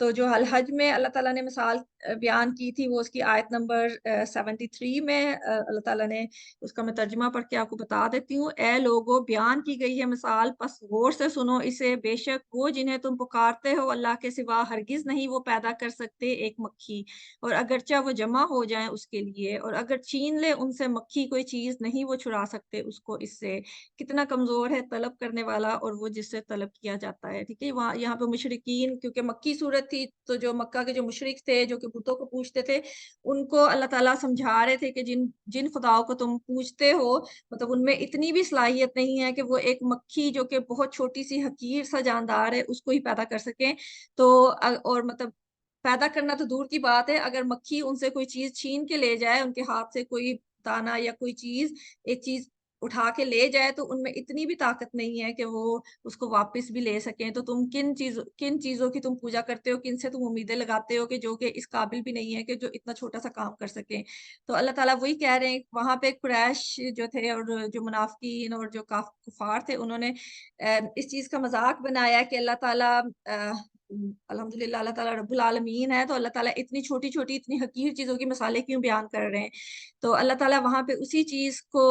تو جو الحج میں اللہ تعالیٰ نے مثال بیان کی تھی وہ اس کی آیت نمبر 73 میں اللہ تعالیٰ نے اس کا میں ترجمہ پڑھ کے آپ کو بتا دیتی ہوں. اے لوگو بیان کی گئی ہے مثال پس غور سے سنو اسے. بے شک وہ جنہیں تم پکارتے ہو اللہ کے سوا ہرگز نہیں وہ پیدا کر سکتے ایک مکھی، اور اگرچہ وہ جمع ہو جائیں اس کے لیے، اور اگر چھین لے ان سے مکھی کوئی چیز نہیں وہ چھڑا سکتے اس کو اس سے. کتنا کمزور ہے طلب کرنے والا اور وہ جس سے طلب کیا جاتا ہے. ٹھیک ہے، وہاں یہاں پہ مشرکین، کیونکہ مکی صورت تھی تو جو مکہ کے جو مشرک تھے جو کہ بتوں کو پوجتے تھے ان کو اللہ تعالیٰ سمجھا رہے تھے کہ جن خداؤں کو تم پوجتے ہو مطلب ان میں اتنی بھی صلاحیت نہیں ہے کہ وہ ایک مکھی جو کہ بہت چھوٹی سی حقیر سا جاندار ہے اس کو ہی پیدا کر سکیں. تو اور مطلب پیدا کرنا تو دور کی بات ہے، اگر مکھی ان سے کوئی چیز چھین کے لے جائے، ان کے ہاتھ سے کوئی دانا یا کوئی چیز ایک چیز اٹھا کے لے جائے تو ان میں اتنی بھی طاقت نہیں ہے کہ وہ اس کو واپس بھی لے سکیں. تو تم کن چیزوں کی تم پوجا کرتے ہو، کن سے تم امیدیں لگاتے ہو کہ جو کہ اس قابل بھی نہیں ہے کہ جو اتنا چھوٹا سا کام کر سکیں. تو اللہ تعالیٰ وہی کہہ رہے ہیں. وہاں پہ قریش جو تھے اور جو منافقین اور جو کفار تھے انہوں نے اس چیز کا مذاق بنایا کہ اللہ تعالیٰ الحمدللہ اللہ تعالیٰ رب العالمین ہے، تو اللہ تعالیٰ اتنی چھوٹی چھوٹی اتنی حقیر چیزوں کی مثالیں کیوں بیان کر رہے ہیں. تو اللہ تعالیٰ وہاں پہ اسی چیز کو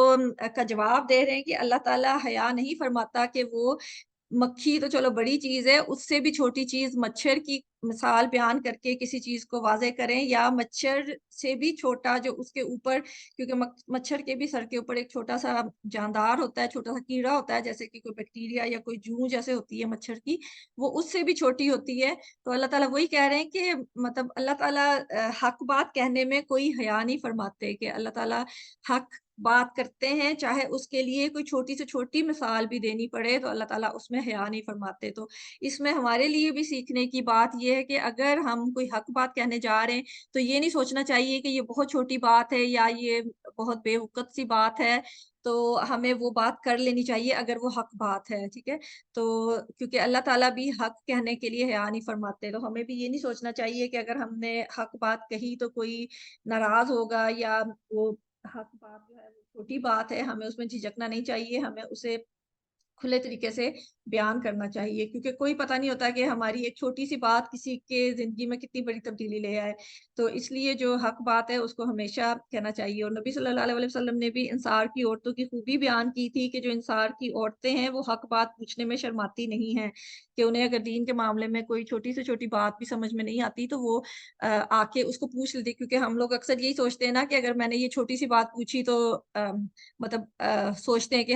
کا جواب دے رہے ہیں کہ اللہ تعالیٰ حیا نہیں فرماتا کہ وہ مکھی تو چلو بڑی چیز ہے، اس سے بھی چھوٹی چیز مچھر کی مثال بیان کر کے کسی چیز کو واضح کریں، یا مچھر سے بھی چھوٹا جو اس کے اوپر، کیونکہ مچھر کے بھی سر کے اوپر ایک چھوٹا سا جاندار ہوتا ہے، چھوٹا سا کیڑا ہوتا ہے جیسے کہ کوئی بیکٹیریا یا کوئی جوں جیسے ہوتی ہے مچھر کی، وہ اس سے بھی چھوٹی ہوتی ہے. تو اللہ تعالیٰ وہی کہہ رہے ہیں کہ مطلب اللہ تعالیٰ حق بات کہنے میں کوئی حیا نہیں فرماتے، کہ اللہ تعالیٰ حق بات کرتے ہیں چاہے اس کے لیے کوئی چھوٹی سے چھوٹی مثال بھی دینی پڑے تو اللہ تعالیٰ اس میں حیا نہیں فرماتے. تو اس میں ہمارے لیے بھی سیکھنے کی بات یہ ہے کہ اگر ہم کوئی حق بات کہنے جا رہے ہیں تو یہ نہیں سوچنا چاہیے کہ یہ بہت چھوٹی بات ہے یا یہ بہت بے وقت سی بات ہے، تو ہمیں وہ بات کر لینی چاہیے اگر وہ حق بات ہے. ٹھیک ہے، تو کیونکہ اللہ تعالیٰ بھی حق کہنے کے لیے حیا نہیں فرماتے، تو ہمیں بھی یہ نہیں سوچنا چاہیے کہ اگر ہم نے حق بات کہی تو کوئی ناراض ہوگا یا وہ حق بات جو ہے وہ چھوٹی بات ہے. ہمیں اس میں جھجکنا نہیں چاہیے، ہمیں اسے کھلے طریقے سے بیان کرنا چاہیے، کیونکہ کوئی پتہ نہیں ہوتا کہ ہماری ایک چھوٹی سی بات کسی کے زندگی میں کتنی بڑی تبدیلی لے آئے. تو اس لیے جو حق بات ہے اس کو ہمیشہ کہنا چاہیے. اور نبی صلی اللہ علیہ وسلم نے بھی انصار کی عورتوں کی خوبی بیان کی تھی کہ جو انصار کی عورتیں ہیں وہ حق بات پوچھنے میں شرماتی نہیں ہیں، کہ انہیں اگر دین کے معاملے میں کوئی چھوٹی سے چھوٹی بات بھی سمجھ میں نہیں آتی تو وہ آ کے اس کو پوچھ لیتی. کیونکہ ہم لوگ اکثر یہی سوچتے ہیں نا کہ اگر میں نے یہ چھوٹی سی بات پوچھی تو مطلب سوچتے ہیں کہ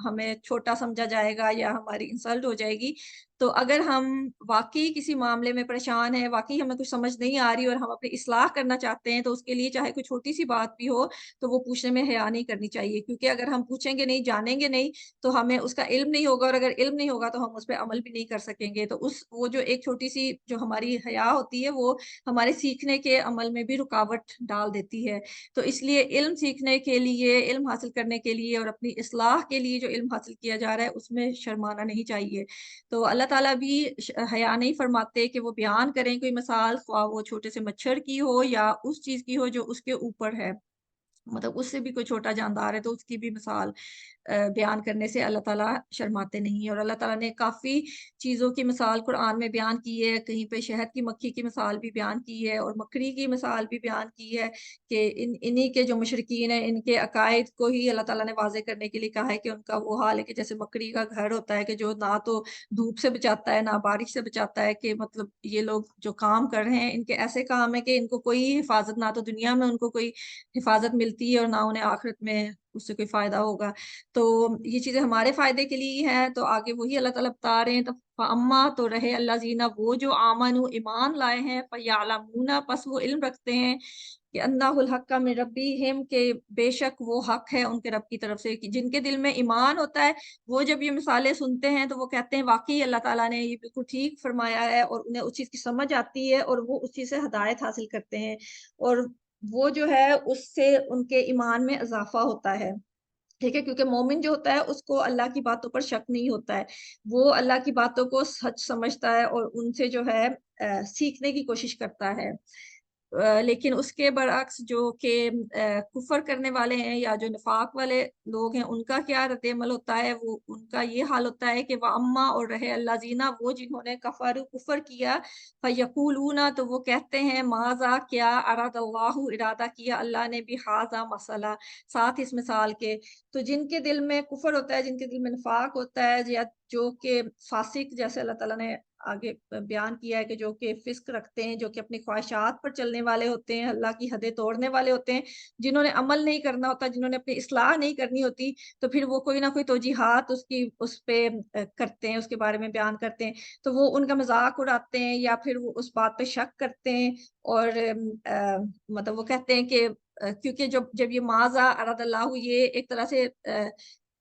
ہمیں چھوٹا سمجھا جائے گا یا ہماری انسلٹ ہو جائے گی. تو اگر ہم واقعی کسی معاملے میں پریشان ہیں، واقعی ہمیں کچھ سمجھ نہیں آ رہی اور ہم اپنی اصلاح کرنا چاہتے ہیں تو اس کے لیے چاہے کوئی چھوٹی سی بات بھی ہو تو وہ پوچھنے میں حیا نہیں کرنی چاہیے. کیونکہ اگر ہم پوچھیں گے نہیں، جانیں گے نہیں تو ہمیں اس کا علم نہیں ہوگا، اور اگر علم نہیں ہوگا تو ہم اس پہ عمل بھی نہیں کر سکیں گے. تو وہ جو ایک چھوٹی سی جو ہماری حیا ہوتی ہے وہ ہمارے سیکھنے کے عمل میں بھی رکاوٹ ڈال دیتی ہے. تو اس لیے علم سیکھنے کے لیے، علم حاصل کرنے کے لیے اور اپنی اصلاح کے لیے جو علم حاصل کیا جا رہا ہے اس میں شرمانا نہیں چاہیے. تو اللہ تعالیٰ بھی حیا نہیں فرماتے کہ وہ بیان کریں کوئی مثال، خواہ وہ چھوٹے سے مچھر کی ہو یا اس چیز کی ہو جو اس کے اوپر ہے، مطلب اس سے بھی کوئی چھوٹا جاندار ہے تو اس کی بھی مثال بیان کرنے سے اللہ تعالیٰ شرماتے نہیں. اور اللہ تعالیٰ نے کافی چیزوں کی مثال قرآن میں بیان کی ہے. کہیں پہ شہد کی مکھی کی مثال بھی بیان کی ہے اور مکڑی کی مثال بھی بیان کی ہے کہ انہی کے جو مشرکین ہیں ان کے عقائد کو ہی اللہ تعالیٰ نے واضح کرنے کے لیے کہا ہے کہ ان کا وہ حال ہے کہ جیسے مکڑی کا گھر ہوتا ہے کہ جو نہ تو دھوپ سے بچاتا ہے نہ بارش سے بچاتا ہے، کہ مطلب یہ لوگ جو کام کر رہے ہیں ان کے ایسے کام ہے کہ ان کو کوئی حفاظت، نہ تو دنیا میں ان کو کوئی حفاظت ملتی ہے اور نہ انہیں آخرت میں اس سے کوئی فائدہ ہوگا. تو یہ چیزیں ہمارے فائدے کے لیے ہیں. تو آگے وہی اللہ تعالیٰ بتا رہے ہیں، تو فَأَمَّا تو رہے اللہ زینہ وہ جو آمنوا ایمان لائے ہیں، فَيَعْلَمُونَ پس وہ علم رکھتے ہیں کہ انہ الحق من ربہم کہ بے شک وہ حق ہے ان کے رب کی طرف سے. کہ جن کے دل میں ایمان ہوتا ہے وہ جب یہ مثالیں سنتے ہیں تو وہ کہتے ہیں واقعی اللہ تعالیٰ نے یہ بالکل ٹھیک فرمایا ہے، اور انہیں اس چیز کی سمجھ آتی ہے اور وہ اس چیز سے ہدایت حاصل کرتے ہیں، اور وہ جو ہے اس سے ان کے ایمان میں اضافہ ہوتا ہے. ٹھیک ہے، کیونکہ مومن جو ہوتا ہے اس کو اللہ کی باتوں پر شک نہیں ہوتا ہے، وہ اللہ کی باتوں کو سچ سمجھتا ہے اور ان سے جو ہے سیکھنے کی کوشش کرتا ہے. لیکن اس کے برعکس جو کہ کفر کرنے والے ہیں یا جو نفاق والے لوگ ہیں ان کا کیا رد عمل ہوتا ہے، وہ ان کا یہ حال ہوتا ہے کہ وَأَمَّا اور رہے اللہ زینہ وہ جنہوں نے کفر کیا، فَيَقُولُونَ تو وہ کہتے ہیں ماذا کیا اراد اللہ ارادہ کیا اللہ نے بھی ھذا مسئلہ ساتھ اس مثال کے. تو جن کے دل میں کفر ہوتا ہے، جن کے دل میں نفاق ہوتا ہے، یا جو کہ فاسق جیسے اللہ تعالیٰ نے آگے بیان کیا ہے کہ جو کہ فسق رکھتے ہیں، جو کہ اپنی خواہشات پر چلنے والے ہوتے ہیں، اللہ کی حدیں توڑنے والے ہوتے ہیں، جنہوں نے عمل نہیں کرنا ہوتا، جنہوں نے اپنی اصلاح نہیں کرنی ہوتی، تو پھر وہ کوئی نہ کوئی توجیحات اس پہ کرتے ہیں، اس کے بارے میں بیان کرتے ہیں، تو وہ ان کا مذاق اڑاتے ہیں یا پھر وہ اس بات پہ شک کرتے ہیں. اور مطلب وہ کہتے ہیں کہ کیونکہ جب یہ ماذا اراد اللہ یہ ایک طرح سے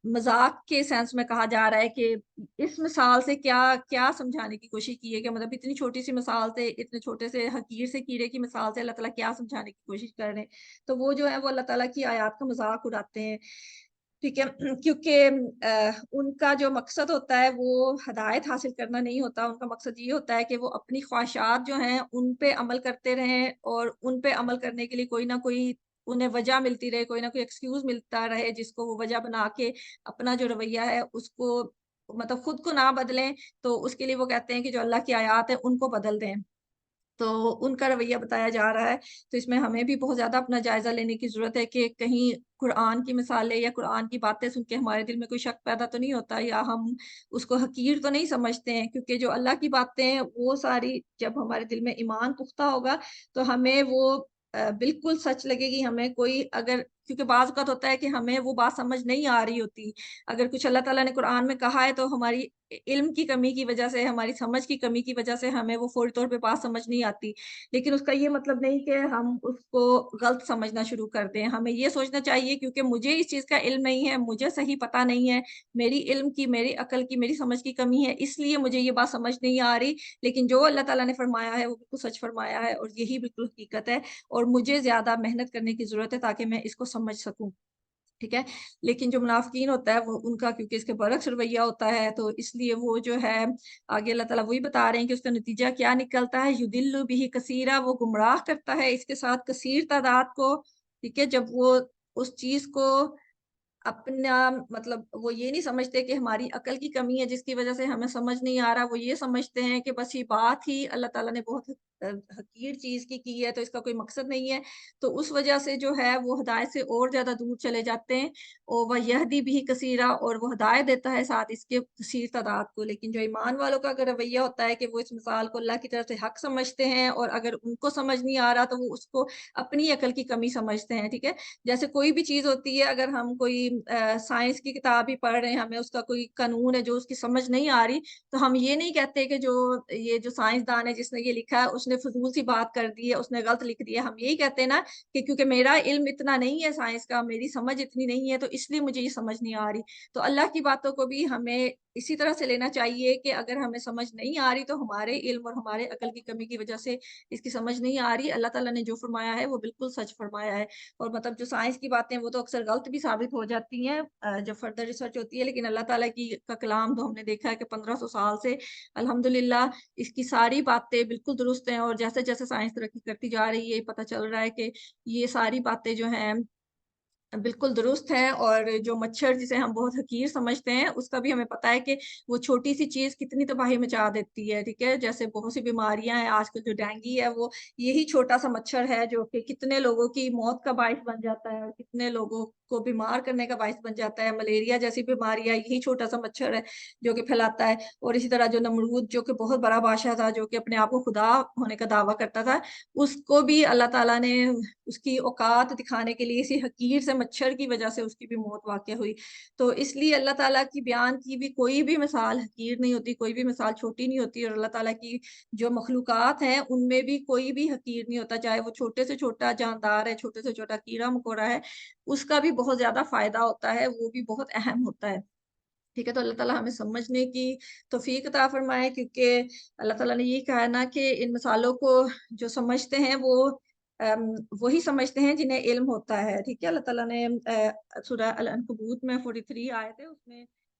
مذاق کے سینس میں کہا جا رہا ہے کہ اس مثال سے کیا سمجھانے کی کوشش کی ہے، کہ مطلب اتنی چھوٹی سی مثال سے، اتنے چھوٹے سے حقیر سے کیڑے کی مثال سے اللہ تعالیٰ کیا سمجھانے کی کوشش کر رہے ہیں. تو وہ جو ہے وہ اللہ تعالیٰ کی آیات کا مذاق اڑاتے ہیں. ٹھیک ہے، کیونکہ ان کا جو مقصد ہوتا ہے وہ ہدایت حاصل کرنا نہیں ہوتا. ان کا مقصد یہ ہوتا ہے کہ وہ اپنی خواہشات جو ہیں ان پہ عمل کرتے رہیں، اور ان پہ عمل کرنے کے لیے کوئی نہ کوئی انہیں وجہ ملتی رہے، کوئی نہ کوئی ایکسکیوز ملتا رہے، جس کو وہ وجہ بنا کے اپنا جو رویہ ہے اس کو مطلب خود کو نہ بدلیں. تو اس کے لیے وہ کہتے ہیں کہ جو اللہ کی آیات ہیں ان کو بدل دیں. تو ان کا رویہ بتایا جا رہا ہے. تو اس میں ہمیں بھی بہت زیادہ اپنا جائزہ لینے کی ضرورت ہے کہ کہیں قرآن کی مثالیں یا قرآن کی باتیں سن کے ہمارے دل میں کوئی شک پیدا تو نہیں ہوتا، یا ہم اس کو حقیر تو نہیں سمجھتے ہیں. کیونکہ جو اللہ کی باتیں ہیں وہ ساری جب ہمارے دل میں ایمان پختہ ہوگا تو ہمیں وہ بالکل سچ لگے گی. ہمیں کوئی اگر کیونکہ بعض اوقات ہوتا ہے کہ ہمیں وہ بات سمجھ نہیں آ رہی ہوتی، اگر کچھ اللہ تعالیٰ نے قرآن میں کہا ہے تو ہماری علم کی کمی کی وجہ سے، ہماری سمجھ کی کمی کی وجہ سے ہمیں وہ فوری طور پہ بات سمجھ نہیں آتی. لیکن اس کا یہ مطلب نہیں کہ ہم اس کو غلط سمجھنا شروع کر دیں. ہمیں یہ سوچنا چاہیے کیونکہ مجھے اس چیز کا علم نہیں ہے، مجھے صحیح پتہ نہیں ہے، میری علم کی، میری عقل کی، میری سمجھ کی کمی ہے، اس لیے مجھے یہ بات سمجھ نہیں آ رہی. لیکن جو اللہ تعالیٰ نے فرمایا ہے وہ بالکل سچ فرمایا ہے، اور یہی بالکل حقیقت ہے، اور مجھے زیادہ محنت کرنے کی ضرورت ہے تاکہ میں اس کو سمجھ سکوں. ٹھیک ہے. لیکن جو منافقین ہوتا ہے وہ ان کا کیونکہ اس کے برعکس رویہ ہوتا ہے، تو اس لیے وہ جو ہے آگے اللہ تعالیٰ وہی بتا رہے ہیں کہ اس کا نتیجہ کیا نکلتا ہے. یدل بہ کثیرا وہ گمراہ کرتا ہے اس کے ساتھ کثیر تعداد کو. ٹھیک ہے. جب وہ اس چیز کو اپنا مطلب وہ یہ نہیں سمجھتے کہ ہماری عقل کی کمی ہے جس کی وجہ سے ہمیں سمجھ نہیں آ رہا، وہ یہ سمجھتے ہیں کہ بس یہ بات ہی اللہ تعالیٰ نے بہت حقیر چیز کی ہے تو اس کا کوئی مقصد نہیں ہے. تو اس وجہ سے جو ہے وہ ہدایت سے اور زیادہ دور چلے جاتے ہیں. اور وہ یہدی بھی کثیرہ اور وہ ہدایت دیتا ہے ساتھ اس کے کثیر تعداد کو. لیکن جو ایمان والوں کا اگر رویہ ہوتا ہے کہ وہ اس مثال کو اللہ کی طرف سے حق سمجھتے ہیں، اور اگر ان کو سمجھ نہیں آ رہا تو وہ اس کو اپنی عقل کی کمی سمجھتے ہیں. ٹھیک ہے. جیسے کوئی بھی چیز ہوتی ہے، اگر ہم کوئی سائنس کی کتاب ہی پڑھ رہے ہیں، ہمیں اس کا کوئی قانون ہے جو اس کی سمجھ نہیں آ رہی، تو ہم یہ نہیں کہتے کہ یہ جو سائنسدان ہے جس نے یہ لکھا ہے اس نے فضول سی بات کر دی ہے، اس نے غلط لکھ دیا. ہم یہی کہتے ہیں نا کہ کیونکہ میرا علم اتنا نہیں ہے سائنس کا، میری سمجھ اتنی نہیں ہے، تو اس لیے مجھے یہ سمجھ نہیں آ رہی. تو اللہ کی باتوں کو بھی ہمیں اسی طرح سے لینا چاہیے کہ اگر ہمیں سمجھ نہیں آ رہی تو ہمارے علم اور ہمارے عقل کی کمی کی وجہ سے اس کی سمجھ نہیں آ رہی. اللہ تعالیٰ نے جو فرمایا ہے وہ بالکل سچ فرمایا ہے. اور مطلب جو سائنس کی باتیں وہ تو اکثر غلط بھی ثابت ہو جاتی ہیں جب فردر ریسرچ ہوتی ہے، لیکن اللہ تعالیٰ کا کلام تو ہم نے دیکھا ہے کہ 1500 سال سے الحمدللہ اس کی ساری باتیں بالکل درست ہیں. اور جیسے جیسے سائنس ترقی کرتی جا رہی ہے پتہ چل رہا ہے کہ یہ ساری باتیں جو ہیں بالکل درست ہے. اور جو مچھر جسے ہم بہت حقیر سمجھتے ہیں اس کا بھی ہمیں پتا ہے کہ وہ چھوٹی سی چیز کتنی تباہی مچا دیتی ہے. ٹھیک ہے. جیسے بہت سی بیماریاں ہیں آج کل، جو ڈینگی ہے وہ یہی چھوٹا سا مچھر ہے جو کہ کتنے لوگوں کی موت کا باعث بن جاتا ہے اور کتنے لوگوں کو بیمار کرنے کا باعث بن جاتا ہے. ملیریا جیسی بیماریاں یہی چھوٹا سا مچھر ہے جو کہ پھیلاتا ہے. اور اسی طرح جو نمرود جو کہ بہت بڑا بادشاہ تھا، جو کہ اپنے آپ کو خدا ہونے کا دعویٰ کرتا تھا، اس کو بھی اللہ تعالیٰ نے اس کی اوقات دکھانے کے لیے اسی حقیر سے مچھر کی وجہ سے اس کی بھی موت واقع ہوئی. تو اس لیے اللہ تعالیٰ کی بیان کی بھی کوئی بھی مثال حقیر نہیں ہوتی، کوئی بھی مثال چھوٹی نہیں ہوتی. اور اللہ تعالیٰ کی جو مخلوقات ہیں ان میں بھی کوئی بھی حقیر نہیں ہوتا، چاہے وہ چھوٹے سے چھوٹا جاندار ہے، چھوٹے سے چھوٹا کیڑا مکوڑا ہے، اس کا بھی بہت زیادہ فائدہ ہوتا ہے، وہ بھی بہت اہم ہوتا ہے. ٹھیک ہے. تو اللہ تعالیٰ ہمیں سمجھنے کی توفیق عطا فرمائے، کیونکہ اللہ تعالیٰ نے یہ کہا نا کہ ان مثالوں کو جو سمجھتے ہیں وہ وہی سمجھتے ہیں جنہیں علم ہوتا ہے. ٹھیک ہے. اللہ تعالیٰ نے سورہ العنکبوت میں 43 آیت ہے، اس میں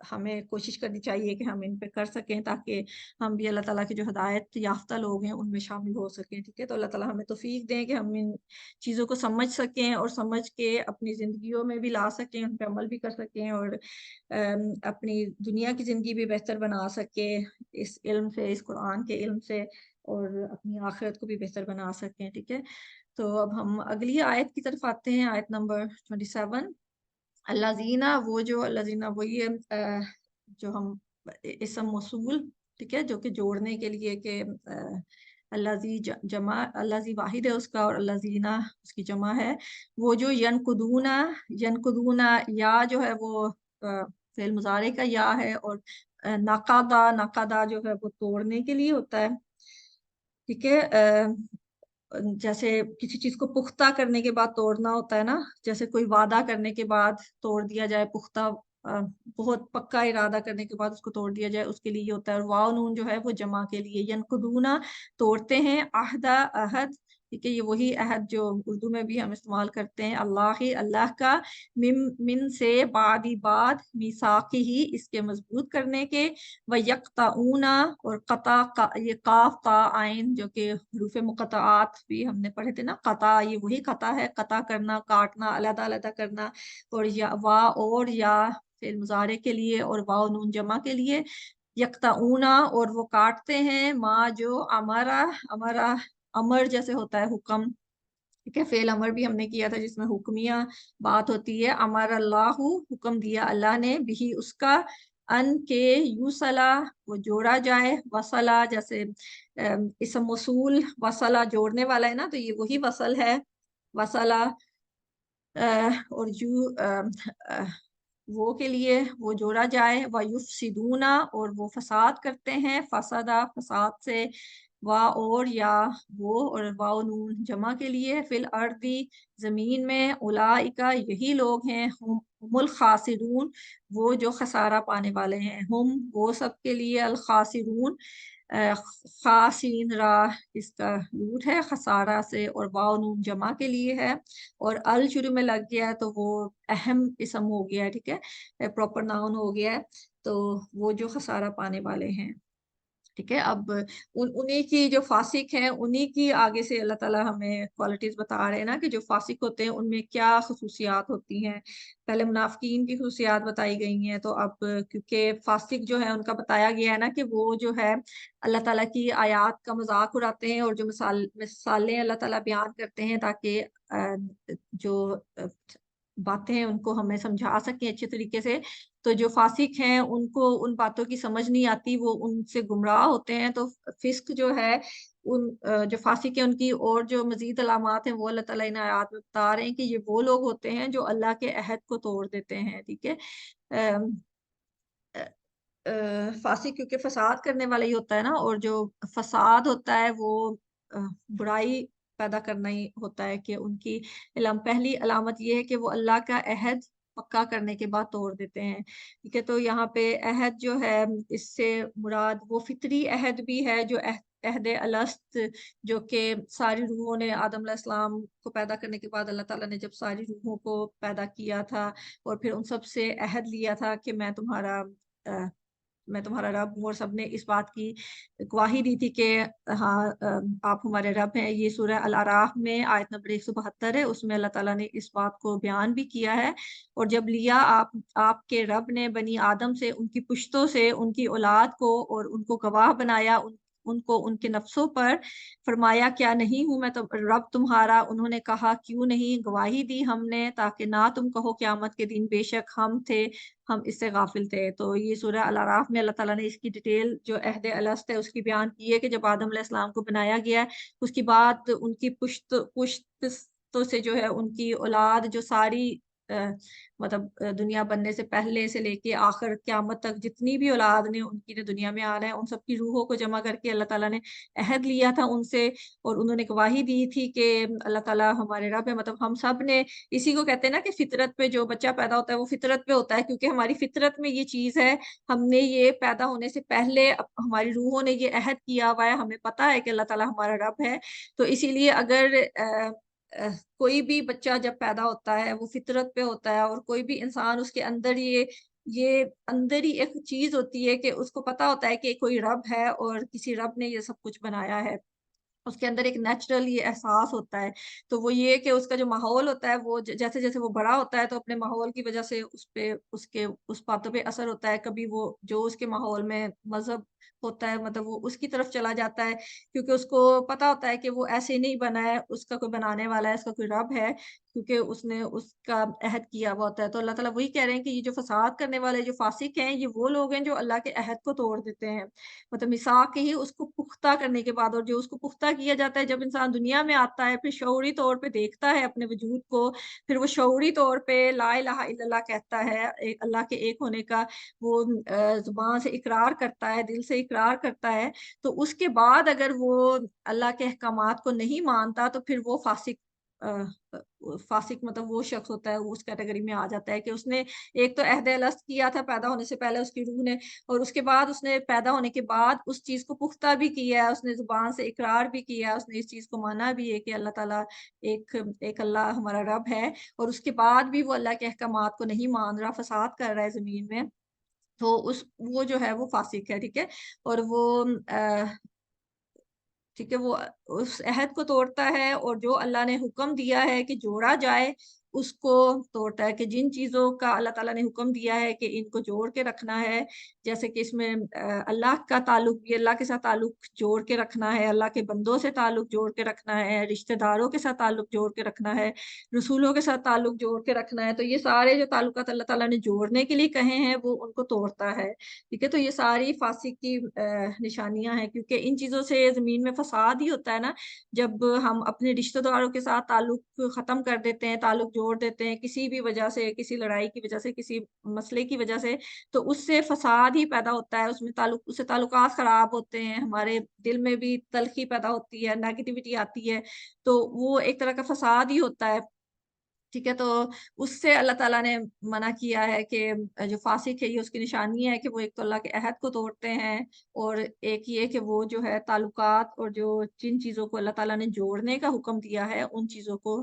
ہمیں کوشش کرنی چاہیے کہ ہم ان پہ کر سکیں تاکہ ہم بھی اللہ تعالیٰ کے جو ہدایت یافتہ لوگ ہیں ان میں شامل ہو سکیں. ٹھیک ہے, تو اللہ تعالیٰ ہمیں توفیق دیں کہ ہم ان چیزوں کو سمجھ سکیں اور سمجھ کے اپنی زندگیوں میں بھی لا سکیں, ان پہ عمل بھی کر سکیں, اور اپنی دنیا کی زندگی بھی بہتر بنا سکیں اس علم سے, اس قرآن کے علم سے, اور اپنی آخرت کو بھی بہتر بنا سکیں. ٹھیک ہے, تو اب ہم اگلی آیت کی طرف آتے ہیں, آیت نمبر 27. اللہ زینہ, وہ جو اللہ زینہ وہی ہے جو ہم اسم موصول, ٹھیک ہے, جو کہ جوڑنے کے لیے کہ اللہ زی جمع, اللہ زی واحد ہے اس کا, اور اللہ زینہ اس کی جمع ہے. وہ جو ینقدونا یا جو ہے وہ فعل مضارع کا یا ہے, اور نقدا جو ہے وہ توڑنے کے لیے ہوتا ہے. ٹھیک ہے, جیسے کسی چیز کو پختہ کرنے کے بعد توڑنا ہوتا ہے نا, جیسے کوئی وعدہ کرنے کے بعد توڑ دیا جائے, پختہ بہت پکا ارادہ کرنے کے بعد اس کو توڑ دیا جائے, اس کے لیے ہوتا ہے. اور واو نون جو ہے وہ جمع کے لیے, ینقدونا توڑتے ہیں, عہد, ٹھیک ہے, یہ وہی عہد جو اردو میں بھی ہم استعمال کرتے ہیں, اللہ کا, من سے, بعد میثاقہ ہی, اس کے مضبوط کرنے کے, وَيَقْطَعُونَ, اور قطع, یہ قاف تا عین جو کہ حروف مقطعات بھی ہم نے پڑھے تھے نا, قطع, یہ وہی قطع ہے, قطع کرنا, کاٹنا, علیحدہ علیحدہ کرنا. اور یا وا اور یا فعل مضارع کے لیے, اور واو نون جمع کے لیے. یقطعون, اور وہ کاٹتے ہیں, ما جو امرا امر جیسے ہوتا ہے حکم, ٹھیک ہے, فعل امر بھی ہم نے کیا تھا جس میں حکمیہ بات ہوتی ہے. امر اللہ, حکم دیا اللہ نے, بھی اس کا, ان کے, یوصلا, وہ جوڑا جائے, وصلا جیسے اسم موصول وصلا جوڑنے والا ہے نا, تو یہ وہی وصل ہے, وصلا. اور وہ کے لیے وہ جوڑا جائے, وَيُفْسِدُونَ, اور وہ فساد کرتے ہیں, فسادہ فساد سے, اور یا وہ, اور واو نون جمع کے لیے, فی الارض زمین میں, اولئک یہی لوگ ہیں, ہم الخاسرون, وہ جو خسارہ پانے والے ہیں, ہم وہ سب کے لیے, الخاسرون, خاسین را اس کا روٹ ہے خسارہ سے, اور واو نون جمع کے لیے ہے, اور ال شروع میں لگ گیا ہے تو وہ اہم اسم ہو گیا ہے, ٹھیک ہے, پراپر ناؤن ہو گیا ہے, تو وہ جو خسارہ پانے والے ہیں. ٹھیک ہے, اب انہی کی جو فاسق ہیں انہی کی آگے سے اللہ تعالیٰ ہمیں کوالٹیز بتا رہے ہیں نا, کہ جو فاسق ہوتے ہیں ان میں کیا خصوصیات ہوتی ہیں. پہلے منافقین کی خصوصیات بتائی گئی ہیں, تو اب کیونکہ فاسق جو ہے ان کا بتایا گیا ہے نا کہ وہ جو ہے اللہ تعالیٰ کی آیات کا مذاق اڑاتے ہیں, اور جو مثالیں اللہ تعالیٰ بیان کرتے ہیں تاکہ جو باتیں ہیں ان کو ہمیں سمجھا سکیں اچھے طریقے سے. تو جو فاسق ہیں ان کو ان باتوں کی سمجھ نہیں آتی, وہ ان سے گمراہ ہوتے ہیں. تو فسق جو ہے ان جو فاسق ہیں ان کی اور جو مزید علامات ہیں وہ اللہ تعالیٰ ان آیات میں بتا رہے ہیں کہ یہ وہ لوگ ہوتے ہیں جو اللہ کے عہد کو توڑ دیتے ہیں. ٹھیک ہے, فاسق کیونکہ فساد کرنے والا ہی ہوتا ہے نا, اور جو فساد ہوتا ہے وہ برائی پیدا کرنا ہی ہوتا ہے, کہ ان کی پہلی علامت یہ ہے کہ وہ اللہ کا عہد پکا کرنے کے بعد توڑ دیتے ہیں. ٹھیک ہے, تو یہاں پہ عہد جو ہے اس سے مراد وہ فطری عہد بھی ہے جو عہد الست, جو کہ ساری روحوں نے آدم علیہ السلام کو پیدا کرنے کے بعد اللہ تعالیٰ نے جب ساری روحوں کو پیدا کیا تھا اور پھر ان سب سے عہد لیا تھا کہ میں تمہارا رب ہوں, اور سب نے اس بات کی گواہی دی تھی کہ ہاں آپ ہمارے رب ہیں. یہ سورہ الاعراف میں آیت نمبر 172 ہے, اس میں اللہ تعالیٰ نے اس بات کو بیان بھی کیا ہے. اور جب لیا آپ کے رب نے بنی آدم سے, ان کی پشتوں سے, ان کی اولاد کو, اور ان کو گواہ بنایا, ان کو ان کے نفسوں پر, فرمایا کیا نہیں ہوں میں رب تمہارا. انہوں نے کہا کیوں نہیں, گواہی دی ہم نے تاکہ نہ تم کہو قیامت کے دن بے شک ہم تھے, ہم اس سے غافل تھے. تو یہ سورہ الاعراف میں اللہ تعالیٰ نے اس کی ڈیٹیل جو عہد الست ہے اس کی بیان کی ہے, کہ جب آدم علیہ السلام کو بنایا گیا ہے اس کے بعد ان کی پشتوں سے جو ہے ان کی اولاد, جو ساری مطلب دنیا بننے سے پہلے سے لے کے آخر قیامت تک جتنی بھی اولاد نے ان کی نے دنیا میں آنا ہے, ان سب کی روحوں کو جمع کر کے اللہ تعالیٰ نے عہد لیا تھا ان سے, اور انہوں نے گواہی دی تھی کہ اللہ تعالیٰ ہمارے رب ہے. مطلب ہم سب نے, اسی کو کہتے ہیں نا کہ فطرت پہ جو بچہ پیدا ہوتا ہے وہ فطرت پہ ہوتا ہے, کیونکہ ہماری فطرت میں یہ چیز ہے, ہم نے یہ پیدا ہونے سے پہلے ہماری روحوں نے یہ عہد کیا ہوا ہے, ہمیں پتا ہے کہ اللہ تعالیٰ ہمارا رب ہے. تو اسی لیے اگر کوئی بھی بچہ جب پیدا ہوتا ہے وہ فطرت پہ ہوتا ہے, اور کوئی بھی انسان اس کے اندر یہ یہ اندر ہی ایک چیز ہوتی ہے کہ اس کو پتا ہوتا ہے کہ کوئی رب ہے اور کسی رب نے یہ سب کچھ بنایا ہے. اس کے اندر ایک نیچرل یہ احساس ہوتا ہے. تو وہ یہ کہ اس کا جو ماحول ہوتا ہے وہ جیسے جیسے وہ بڑا ہوتا ہے تو اپنے ماحول کی وجہ سے اس باتوں پہ اثر ہوتا ہے. کبھی وہ جو اس کے ماحول میں مذہب ہوتا ہے مطلب وہ اس کی طرف چلا جاتا ہے کیونکہ اس کو پتا ہوتا ہے کہ وہ ایسے نہیں بنا ہے, اس کا کوئی بنانے والا ہے, اس کا کوئی رب ہے, کیونکہ اس نے اس کا عہد کیا ہوا ہوتا ہے. تو اللہ تعالیٰ وہی کہہ رہے ہیں کہ یہ جو فساد کرنے والے جو فاسق ہیں یہ وہ لوگ ہیں جو اللہ کے عہد کو توڑ دیتے ہیں. مطلب میثاق کے ہی اس کو پختہ کرنے کے بعد, اور جو اس کو پختہ کیا جاتا ہے جب انسان دنیا میں آتا ہے پھر شعوری طور پہ دیکھتا ہے اپنے وجود کو, پھر وہ شعوری طور پہ لا الہ الا اللہ کہتا ہے, اللہ کے ایک ہونے کا وہ زبان سے اقرار کرتا ہے, دل سے اقرار کرتا ہے. تو اس کے بعد اگر وہ اللہ کے احکامات کو نہیں مانتا تو پھر وہ فاسق فاسق مطلب وہ شخص ہوتا ہے, وہ اس کیٹیگری میں آ جاتا ہے کہ اس نے ایک تو عہد الست کیا تھا پیدا ہونے سے پہلے اس کی روح نے, اور اس کے بعد اس نے پیدا ہونے کے بعد اس چیز کو پختہ بھی کیا ہے, اس نے زبان سے اقرار بھی کیا ہے, اس نے اس چیز کو مانا بھی ہے کہ اللہ تعالیٰ ایک اللہ ہمارا رب ہے, اور اس کے بعد بھی وہ اللہ کے احکامات کو نہیں مان رہا, فساد کر رہا ہے زمین میں. تو وہ جو ہے وہ فاسق ہے. ٹھیک ہے, اور وہ ٹھیک ہے وہ اس عہد کو توڑتا ہے, اور جو اللہ نے حکم دیا ہے کہ جوڑا جائے اس کو توڑتا ہے. کہ جن چیزوں کا اللہ تعالیٰ نے حکم دیا ہے کہ ان کو جوڑ کے رکھنا ہے, جیسے کہ اس میں اللہ کا تعلق بھی, اللہ کے ساتھ تعلق جوڑ کے رکھنا ہے, اللہ کے بندوں سے تعلق جوڑ کے رکھنا ہے, رشتہ داروں کے ساتھ تعلق جوڑ کے رکھنا ہے, رسولوں کے ساتھ تعلق جوڑ کے رکھنا ہے. تو یہ سارے جو تعلقات اللہ تعالیٰ نے جوڑنے کے لیے کہے ہیں وہ ان کو توڑتا ہے. ٹھیک ہے, تو یہ ساری فاسق کی نشانیاں ہیں, کیونکہ ان چیزوں سے زمین میں فساد ہی ہوتا ہے نا. جب ہم اپنے رشتہ داروں کے ساتھ تعلق ختم کر دیتے ہیں, تعلق جوڑ دیتے ہیں کسی بھی وجہ سے, کسی لڑائی کی وجہ سے, کسی مسئلے کی وجہ سے, تو اس سے فساد ہی پیدا ہوتا ہے, اس سے تعلقات خراب ہوتے ہیں, ہمارے دل میں بھی تلخی پیدا ہوتی ہے, نیگیٹیوٹی آتی ہے, تو وہ ایک طرح کا فساد ہی ہوتا ہے. ٹھیک ہے, تو اس سے اللہ تعالیٰ نے منع کیا ہے کہ جو فاسق ہے یہ اس کی نشانی ہے کہ وہ ایک تو اللہ کے عہد کو توڑتے ہیں, اور ایک یہ کہ وہ جو ہے تعلقات اور جو جن چیزوں کو اللہ تعالیٰ نے جوڑنے کا حکم دیا ہے ان چیزوں کو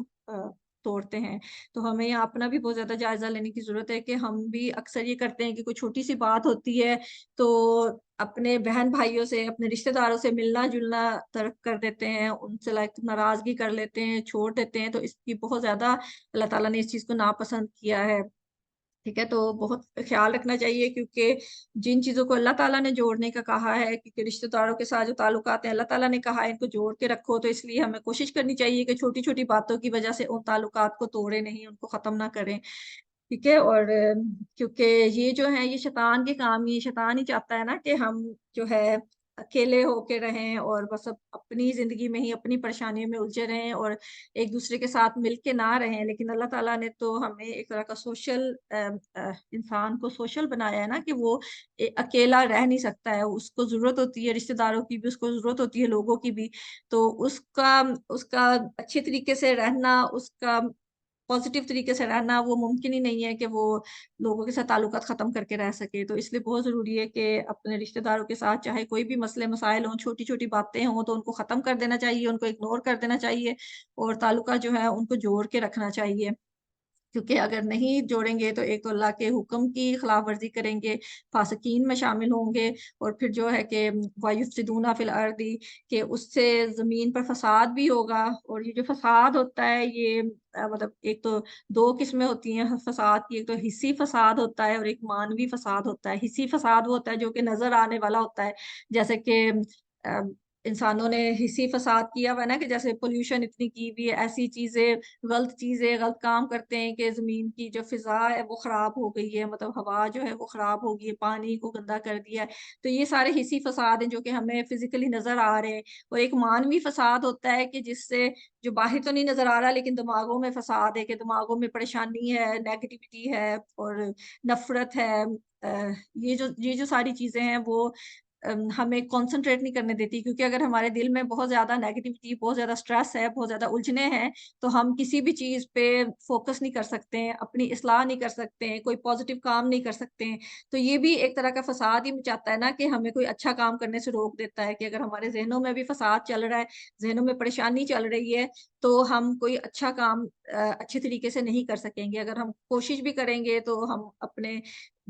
توڑتے ہیں. تو ہمیں یہاں اپنا بھی بہت زیادہ جائزہ لینے کی ضرورت ہے کہ ہم بھی اکثر یہ کرتے ہیں کہ کوئی چھوٹی سی بات ہوتی ہے تو اپنے بہن بھائیوں سے, اپنے رشتہ داروں سے ملنا جلنا ترک کر دیتے ہیں, ان سے ناراضگی کر لیتے ہیں, چھوڑ دیتے ہیں. تو اس کی بہت زیادہ اللہ تعالیٰ نے اس چیز کو ناپسند کیا ہے. ٹھیک ہے, تو بہت خیال رکھنا چاہیے, کیونکہ جن چیزوں کو اللہ تعالیٰ نے جوڑنے کا کہا ہے, کیونکہ رشتہ داروں کے ساتھ جو تعلقات ہیں اللہ تعالیٰ نے کہا ہے ان کو جوڑ کے رکھو, تو اس لیے ہمیں کوشش کرنی چاہیے کہ چھوٹی چھوٹی باتوں کی وجہ سے ان تعلقات کو توڑے نہیں, ان کو ختم نہ کریں. ٹھیک ہے, اور کیونکہ یہ جو ہے یہ شیطان کے کام, یہ شیطان ہی چاہتا ہے نا کہ ہم جو ہے اکیلے ہو کے رہیں اور بس اپنی زندگی میں ہی اپنی پریشانیوں میں الجھے رہیں اور ایک دوسرے کے ساتھ مل کے نہ رہیں. لیکن اللہ تعالیٰ نے تو ہمیں ایک طرح کا سوشل انسان کو سوشل بنایا ہے نا, کہ وہ اکیلا رہ نہیں سکتا ہے, اس کو ضرورت ہوتی ہے رشتہ داروں کی بھی, اس کو ضرورت ہوتی ہے لوگوں کی بھی. تو اس کا اچھے طریقے سے رہنا, اس کا پازیٹیو طریقے سے رہنا وہ ممکن ہی نہیں ہے کہ وہ لوگوں کے ساتھ تعلقات ختم کر کے رہ سکے. تو اس لیے بہت ضروری ہے کہ اپنے رشتہ داروں کے ساتھ چاہے کوئی بھی مسئلے مسائل ہوں, چھوٹی چھوٹی باتیں ہوں, تو ان کو ختم کر دینا چاہیے, ان کو اگنور کر دینا چاہیے, اور تعلقات جو ہے ان کو جوڑ کے رکھنا چاہیے. کیونکہ اگر نہیں جوڑیں گے تو ایک تو اللہ کے حکم کی خلاف ورزی کریں گے, فاسقین میں شامل ہوں گے, اور پھر جو ہے کہ وَيُفْسِدُونَ فِي الْأَرْضِ, کہ اس سے زمین پر فساد بھی ہوگا. اور یہ جو فساد ہوتا ہے یہ مطلب ایک تو دو قسمیں ہوتی ہیں فساد کی, ایک تو حصی فساد ہوتا ہے اور ایک مانوی فساد ہوتا ہے. حصی فساد وہ ہوتا ہے جو کہ نظر آنے والا ہوتا ہے, جیسے کہ انسانوں نے حصی فساد کیا ہوا ہے نا, کہ جیسے پولوشن اتنی کی ہوئی ہے, ایسی چیزیں غلط کام کرتے ہیں کہ زمین کی جو فضا ہے وہ خراب ہو گئی ہے, مطلب ہوا جو ہے وہ خراب ہو گئی ہے, پانی کو گندا کر دیا ہے. تو یہ سارے حصی فساد ہیں جو کہ ہمیں فزیکلی نظر آ رہے ہیں. اور ایک مانوی فساد ہوتا ہے کہ جس سے جو باہر تو نہیں نظر آ رہا لیکن دماغوں میں فساد ہے, کہ دماغوں میں پریشانی ہے, نیگیٹیوٹی ہے اور نفرت ہے. یہ جو ساری چیزیں ہیں وہ ہمیں کنسنٹریٹ نہیں کرنے دیتی, کیونکہ اگر ہمارے دل میں بہت زیادہ نیگیٹیوٹی, بہت زیادہ سٹریس ہے, بہت زیادہ الجھنے ہیں, تو ہم کسی بھی چیز پہ فوکس نہیں کر سکتے ہیں, اپنی اصلاح نہیں کر سکتے ہیں, کوئی پازیٹیو کام نہیں کر سکتے ہیں. تو یہ بھی ایک طرح کا فساد ہی مچاتا ہے نا, کہ ہمیں کوئی اچھا کام کرنے سے روک دیتا ہے. کہ اگر ہمارے ذہنوں میں بھی فساد چل رہا ہے, ذہنوں میں پریشانی چل رہی ہے, تو ہم کوئی اچھا کام اچھے طریقے سے نہیں کر سکیں گے. اگر ہم کوشش بھی کریں گے تو ہم اپنے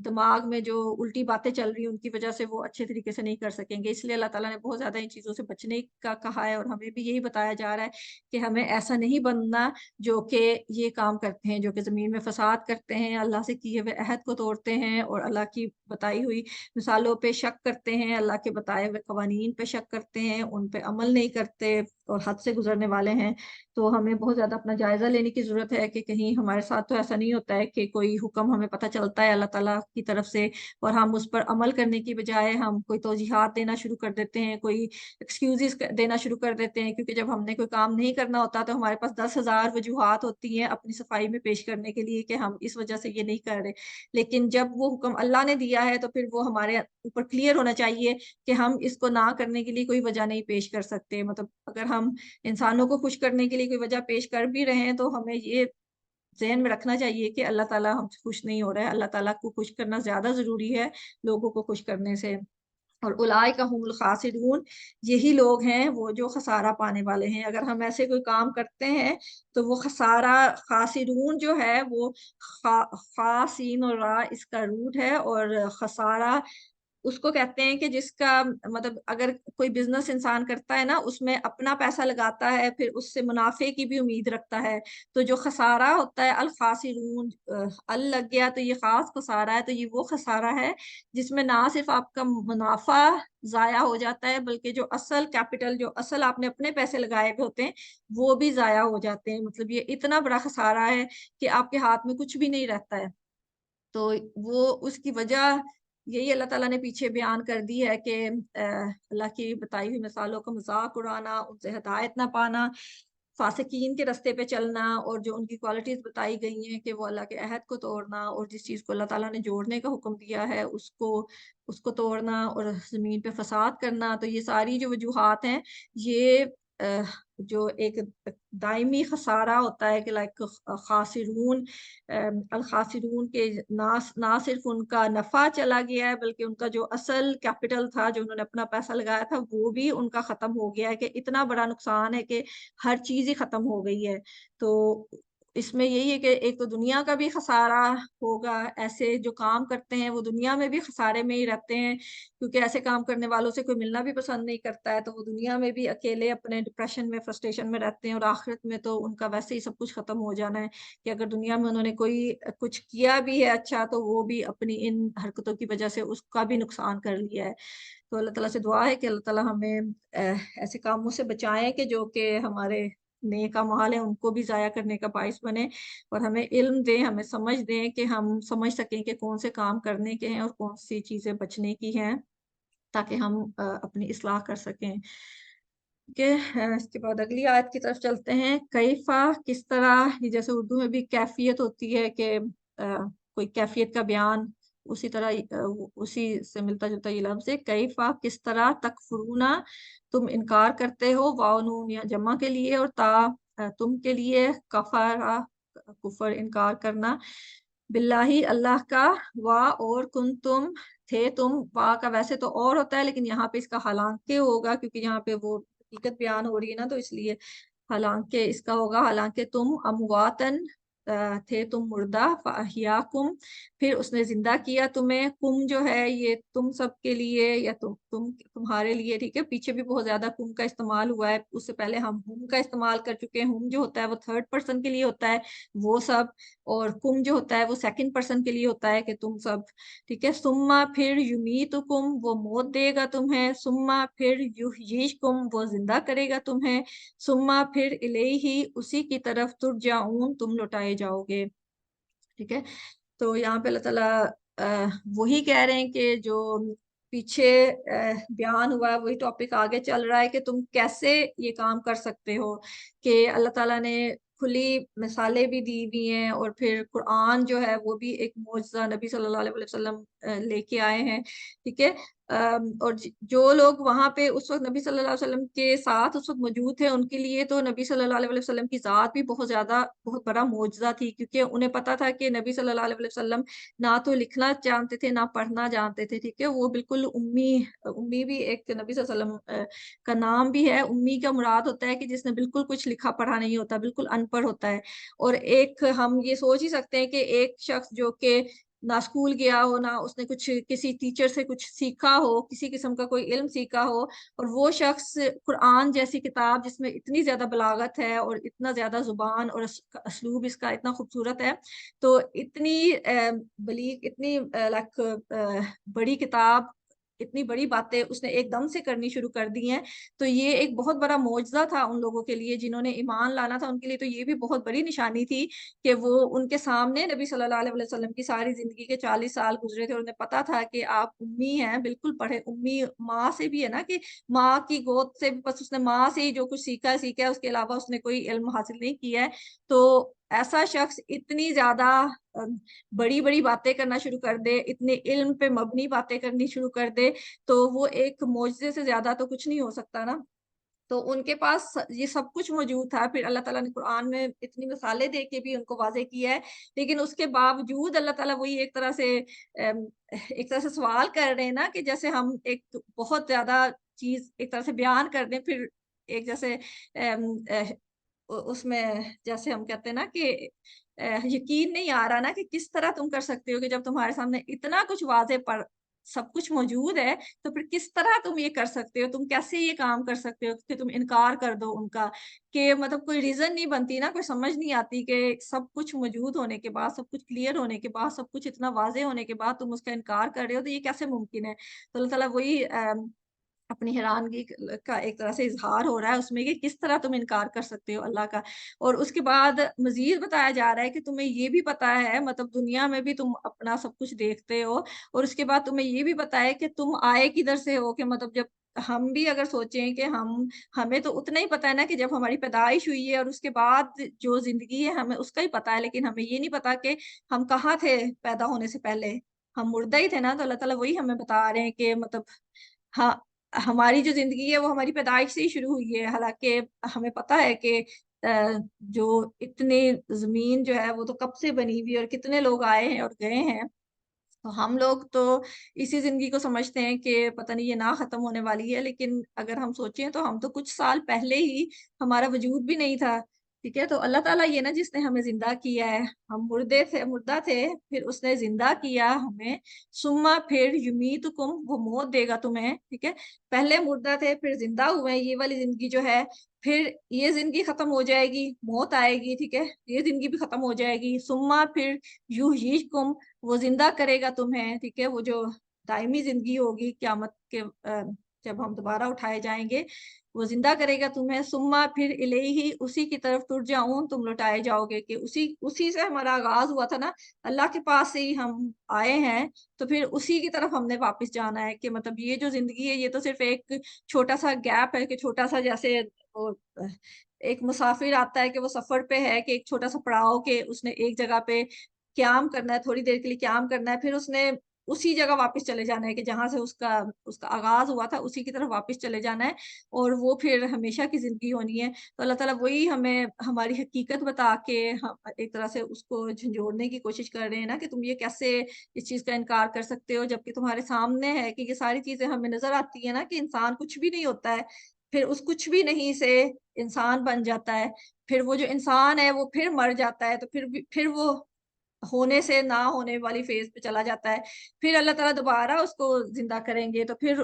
دماغ میں جو الٹی باتیں چل رہی ہیں ان کی وجہ سے وہ اچھے طریقے سے نہیں کر سکیں گے. اس لیے اللہ تعالیٰ نے بہت زیادہ ان چیزوں سے بچنے کا کہا ہے, اور ہمیں بھی یہی بتایا جا رہا ہے کہ ہمیں ایسا نہیں بننا جو کہ یہ کام کرتے ہیں, جو کہ زمین میں فساد کرتے ہیں, اللہ سے کیے ہوئے عہد کو توڑتے ہیں, اور اللہ کی بتائی ہوئی مثالوں پہ شک کرتے ہیں, اللہ کے بتائے ہوئے قوانین پہ شک کرتے ہیں, ان پہ عمل نہیں کرتے اور حد سے گزرنے والے ہیں. تو ہمیں بہت زیادہ اپنا جائزہ لینے کی ضرورت ہے کہ کہیں ہمارے ساتھ تو ایسا نہیں ہوتا ہے کہ کوئی حکم ہمیں پتہ چلتا ہے اللہ تعالیٰ کی طرف سے اور ہم اس پر عمل کرنے کی بجائے ہم کوئی توجیحات دینا شروع کر دیتے ہیں, کوئی ایکسکیوزز دینا شروع کر دیتے ہیں, کیونکہ جب ہم نے کوئی کام نہیں کرنا ہوتا تو ہمارے پاس 10,000 وجوہات ہوتی ہیں اپنی صفائی میں پیش کرنے کے لیے کہ ہم اس وجہ سے یہ نہیں کر رہے. لیکن جب وہ حکم اللہ نے دیا ہے تو پھر وہ ہمارے اوپر کلیئر ہونا چاہیے کہ ہم اس کو نہ کرنے کے لیے کوئی وجہ نہیں پیش کر سکتے. مطلب اگر ہم انسانوں کو خوش کرنے کے لیے کوئی وجہ پیش کر بھی رہے ہیں تو ہمیں یہ ذہن میں رکھنا چاہیے کہ اللہ تعالیٰ ہم سے خوش نہیں ہو رہا ہے, اللہ تعالیٰ کو خوش کرنا زیادہ ضروری ہے لوگوں کو خوش کرنے سے. اور اولئک هم الخاسرون, یہی لوگ ہیں وہ جو خسارہ پانے والے ہیں. اگر ہم ایسے کوئی کام کرتے ہیں تو وہ خسارہ, خاسرون جو ہے وہ خاسین اور را اس کا روٹ ہے, اور خسارہ اس کو کہتے ہیں کہ جس کا مطلب اگر کوئی بزنس انسان کرتا ہے نا, اس میں اپنا پیسہ لگاتا ہے پھر اس سے منافع کی بھی امید رکھتا ہے, تو جو خسارہ ہوتا ہے الخاسرون, ال لگ گیا تو یہ خاص خسارہ ہے, تو یہ وہ خسارہ ہے جس میں نہ صرف آپ کا منافع ضائع ہو جاتا ہے بلکہ جو اصل کیپٹل, جو اصل آپ نے اپنے پیسے لگائے ہوئے ہوتے ہیں وہ بھی ضائع ہو جاتے ہیں. مطلب یہ اتنا بڑا خسارہ ہے کہ آپ کے ہاتھ میں کچھ بھی نہیں رہتا ہے. تو وہ اس کی وجہ یہی اللہ تعالیٰ نے پیچھے بیان کر دی ہے کہ اللہ کی بتائی ہوئی مثالوں کا مذاق اڑانا, ان سے ہدایت نہ پانا, فاسقین کے رستے پہ چلنا, اور جو ان کی کوالٹیز بتائی گئی ہیں کہ وہ اللہ کے عہد کو توڑنا, اور جس چیز کو اللہ تعالیٰ نے جوڑنے کا حکم دیا ہے اس کو توڑنا, اور زمین پہ فساد کرنا. تو یہ ساری جو وجوہات ہیں یہ جو ایک دائمی خسارہ ہوتا ہے کہ لائک خاسرون, الخاسرون کے نہ صرف ان کا نفع چلا گیا ہے بلکہ ان کا جو اصل کیپٹل تھا, جو انہوں نے اپنا پیسہ لگایا تھا, وہ بھی ان کا ختم ہو گیا ہے. کہ اتنا بڑا نقصان ہے کہ ہر چیز ہی ختم ہو گئی ہے. تو اس میں یہی ہے کہ ایک تو دنیا کا بھی خسارہ ہوگا, ایسے جو کام کرتے ہیں وہ دنیا میں بھی خسارے میں ہی رہتے ہیں, کیونکہ ایسے کام کرنے والوں سے کوئی ملنا بھی پسند نہیں کرتا ہے, تو وہ دنیا میں بھی اکیلے اپنے ڈپریشن میں, فرسٹریشن میں رہتے ہیں, اور آخرت میں تو ان کا ویسے ہی سب کچھ ختم ہو جانا ہے. کہ اگر دنیا میں انہوں نے کوئی کچھ کیا بھی ہے اچھا تو وہ بھی اپنی ان حرکتوں کی وجہ سے اس کا بھی نقصان کر لیا ہے. تو اللہ تعالیٰ سے دعا ہے کہ اللہ تعالیٰ ہمیں ایسے کاموں سے بچائیں کہ جو کہ ہمارے نیک اعمال ہیں ان کو بھی ضائع کرنے کا باعث بنے, اور ہمیں علم دیں, ہمیں سمجھ دیں کہ ہم سمجھ سکیں کہ کون سے کام کرنے کے ہیں اور کون سی چیزیں بچنے کی ہیں, تاکہ ہم اپنی اصلاح کر سکیں. کہ اس کے بعد اگلی آیت کی طرف چلتے ہیں. کیفا, کس طرح, یہ جیسے اردو میں بھی کیفیت ہوتی ہے کہ کوئی کیفیت کا بیان, اسی طرح اسی سے ملتا جلتا یہ لفظ ہے. کیفا, کس طرح, تکفرونا, تم انکار کرتے ہو, واو نون یا جمع کے لیے, اور تا تم کے لیے, کفارا کفر انکار کرنا, باللہ اللہ کا, وا اور کن تم تھے تم, وا کا ویسے تو اور ہوتا ہے لیکن یہاں پہ اس کا حالانکہ ہوگا کیونکہ یہاں پہ وہ حقیقت بیان ہو رہی ہے نا, تو اس لیے حالانکہ اس کا ہوگا. حالانکہ تم امواتن تھے تم مردہ, فاحیاکم, پھر اس نے زندہ کیا تمہیں. کم جو ہے یہ تم سب کے لیے یا تمہارے لیے, ٹھیک ہے. پیچھے بھی بہت زیادہ کم کا استعمال ہوا ہے, اس سے پہلے ہم کا استعمال کر چکے ہیں. ہم جو ہوتا ہے وہ تھرڈ پرسن کے لیے ہوتا ہے وہ سب, اور کم جو ہوتا ہے وہ سیکنڈ پرسن کے لیے ہوتا ہے کہ تم سب, ٹھیک ہے. سما, پھر یمیتکم, وہ موت دے گا تمہیں. سما, پھر یحییکم, وہ زندہ کرے گا تمہیں. سما, پھر الیہ, اسی کی طرف, ترجعون, تم لوٹائے جاؤ گے, ٹھیک ہے. تو یہاں پہ اللہ تعالیٰ وہی کہہ رہے ہیں کہ جو پیچھے بیان ہوا ہے وہی ٹاپک آگے چل رہا ہے کہ تم کیسے یہ کام کر سکتے ہو. کہ اللہ تعالیٰ نے کھلی مثالیں بھی دی ہوئی ہیں, اور پھر قرآن جو ہے وہ بھی ایک معجزہ نبی صلی اللہ علیہ وسلم لے کے آئے ہیں, ٹھیک ہے. اور جو لوگ وہاں پہ اس وقت نبی صلی اللہ علیہ وسلم کے ساتھ اس وقت موجود تھے ان کے لیے تو نبی صلی اللہ علیہ وسلم کی ذات بھی بہت بڑا معجزہ تھی، کیونکہ انہیں پتا تھا کہ نبی صلی اللہ علیہ وسلم نہ تو لکھنا جانتے تھے نہ پڑھنا جانتے تھے، ٹھیک ہے، وہ بالکل امی بھی ایک نبی صلی اللہ علیہ وسلم کا نام بھی ہے، امی کا مراد ہوتا ہے کہ جس نے بالکل کچھ لکھا پڑھا نہیں ہوتا، بالکل ان پڑھ ہوتا ہے۔ اور ایک ہم یہ سوچ ہی سکتے ہیں کہ ایک شخص جو کہ نہ اسکول گیا ہو، نہ اس نے کچھ کسی ٹیچر سے کچھ سیکھا ہو، کسی قسم کا کوئی علم سیکھا ہو، اور وہ شخص قرآن جیسی کتاب جس میں اتنی زیادہ بلاغت ہے اور اتنا زیادہ زبان اور اسلوب اس کا اتنا خوبصورت ہے، تو اتنی بلیغ، اتنی بڑی کتاب، اتنی بڑی باتیں اس نے ایک دم سے کرنی شروع کر دی ہیں، تو یہ ایک بہت بڑا معجزہ تھا ان لوگوں کے لیے جنہوں نے ایمان لانا تھا، ان کے لیے تو یہ بھی بہت بڑی نشانی تھی کہ وہ ان کے سامنے نبی صلی اللہ علیہ وسلم کی ساری زندگی کے 40 سال گزرے تھے اور انہیں پتا تھا کہ آپ امی ہیں، بالکل پڑھے، امی ماں سے بھی ہے نا، کہ ماں کی گود سے بھی بس اس نے ماں سے ہی جو کچھ سیکھا ہے، اس کے علاوہ اس نے کوئی علم حاصل نہیں کیا ہے۔ تو ایسا شخص اتنی زیادہ بڑی بڑی باتیں کرنا شروع کر دے، اتنے علم پہ مبنی باتیں کرنی شروع کر دے، تو وہ ایک معجزے سے زیادہ تو کچھ نہیں ہو سکتا نا۔ تو ان کے پاس یہ سب کچھ موجود تھا، پھر اللہ تعالیٰ نے قرآن میں اتنی مثالیں دے کے بھی ان کو واضح کیا ہے، لیکن اس کے باوجود اللہ تعالیٰ وہی ایک طرح سے سوال کر رہے ہیں نا، کہ جیسے ہم ایک بہت زیادہ چیز ایک طرح سے بیان کر دیں، پھر ایک جیسے اس میں جیسے ہم کہتے ہیں نا کہ یقین نہیں آ رہا نا کہ کس طرح تم کر سکتے ہو کہ جب تمہارے سامنے اتنا کچھ واضح پر سب کچھ موجود ہے، تو پھر کس طرح تم یہ کر سکتے ہو، تم کیسے یہ کام کر سکتے ہو کہ تم انکار کر دو ان کا، کہ مطلب کوئی ریزن نہیں بنتی نا، کوئی سمجھ نہیں آتی کہ سب کچھ موجود ہونے کے بعد، سب کچھ کلیئر ہونے کے بعد، سب کچھ اتنا واضح ہونے کے بعد تم اس کا انکار کر رہے ہو، تو یہ کیسے ممکن ہے؟ تو اللہ تعالیٰ وہی اپنی حیرانگی کا ایک طرح سے اظہار ہو رہا ہے اس میں کہ کس طرح تم انکار کر سکتے ہو اللہ کا۔ اور اس کے بعد مزید بتایا جا رہا ہے کہ تمہیں یہ بھی پتا ہے، مطلب دنیا میں بھی تم اپنا سب کچھ دیکھتے ہو، اور اس کے بعد تمہیں یہ بھی پتا ہے کہ تم آئے کدھر سے ہو، کہ مطلب جب ہم بھی اگر سوچیں کہ ہمیں تو اتنا ہی پتا ہے نا کہ جب ہماری پیدائش ہوئی ہے اور اس کے بعد جو زندگی ہے ہمیں اس کا ہی پتا ہے، لیکن ہمیں یہ نہیں پتا کہ ہم کہاں تھے پیدا ہونے سے پہلے، ہم مردہ ہی تھے نا۔ تو اللہ تعالیٰ وہی ہمیں بتا رہے ہیں کہ مطلب ہاں، ہماری جو زندگی ہے وہ ہماری پیدائش سے ہی شروع ہوئی ہے، حالانکہ ہمیں پتا ہے کہ جو اتنے زمین جو ہے وہ تو کب سے بنی ہوئی ہے اور کتنے لوگ آئے ہیں اور گئے ہیں، تو ہم لوگ تو اسی زندگی کو سمجھتے ہیں کہ پتہ نہیں یہ نہ ختم ہونے والی ہے، لیکن اگر ہم سوچیں تو ہم تو کچھ سال پہلے ہی ہمارا وجود بھی نہیں تھا، ٹھیک ہے۔ تو اللہ تعالیٰ یہ نا جس نے ہمیں زندہ کیا ہے، ہم مردہ تھے، پھر اس نے زندہ کیا ہمیں، سما پھر یمیتکم، وہ موت دے گا تمہیں، ٹھیک ہے۔ پہلے مردہ تھے پھر زندہ ہوئے، یہ والی زندگی جو ہے، پھر یہ زندگی ختم ہو جائے گی، موت آئے گی، ٹھیک ہے، یہ زندگی بھی ختم ہو جائے گی، سما پھر یحییکم، وہ زندہ کرے گا تمہیں، ٹھیک ہے، وہ جو دائمی زندگی ہوگی قیامت کے جب ہم دوبارہ اٹھائے جائیں گے، وہ زندہ کرے گا تمہیں، سما پھر الیہ، اسی کی طرف ترجعون، تم لوٹائے جاؤ گے، کہ اسی سے ہمارا آغاز ہوا تھا نا، اللہ کے پاس سے ہی ہم آئے ہیں، تو پھر اسی کی طرف ہم نے واپس جانا ہے، کہ مطلب یہ جو زندگی ہے یہ تو صرف ایک چھوٹا سا گیپ ہے، کہ چھوٹا سا جیسے وہ ایک مسافر آتا ہے کہ وہ سفر پہ ہے، کہ ایک چھوٹا سا پڑاؤ، کہ اس نے ایک جگہ پہ قیام کرنا ہے، تھوڑی دیر کے لیے قیام کرنا ہے، پھر اس نے اسی جگہ واپس چلے جانا ہے، کہ جہاں سے اس کا آغاز ہوا تھا اسی کی طرف واپس چلے جانا ہے، اور وہ پھر ہمیشہ کی زندگی ہونی ہے۔ تو اللہ تعالیٰ وہی ہمیں ہماری حقیقت بتا کے ایک طرح سے اس کو جھنجھوڑنے کی کوشش کر رہے ہیں نا، کہ تم یہ کیسے اس چیز کا انکار کر سکتے ہو، جبکہ تمہارے سامنے ہے کہ یہ ساری چیزیں ہمیں نظر آتی ہیں نا، کہ انسان کچھ بھی نہیں ہوتا ہے، پھر اس کچھ بھی نہیں سے انسان بن جاتا ہے، پھر وہ جو انسان ہے وہ پھر مر جاتا ہے، تو پھر وہ ہونے سے نہ ہونے والی فیز پہ چلا جاتا ہے، پھر اللہ تعالیٰ دوبارہ اس کو زندہ کریں گے، تو پھر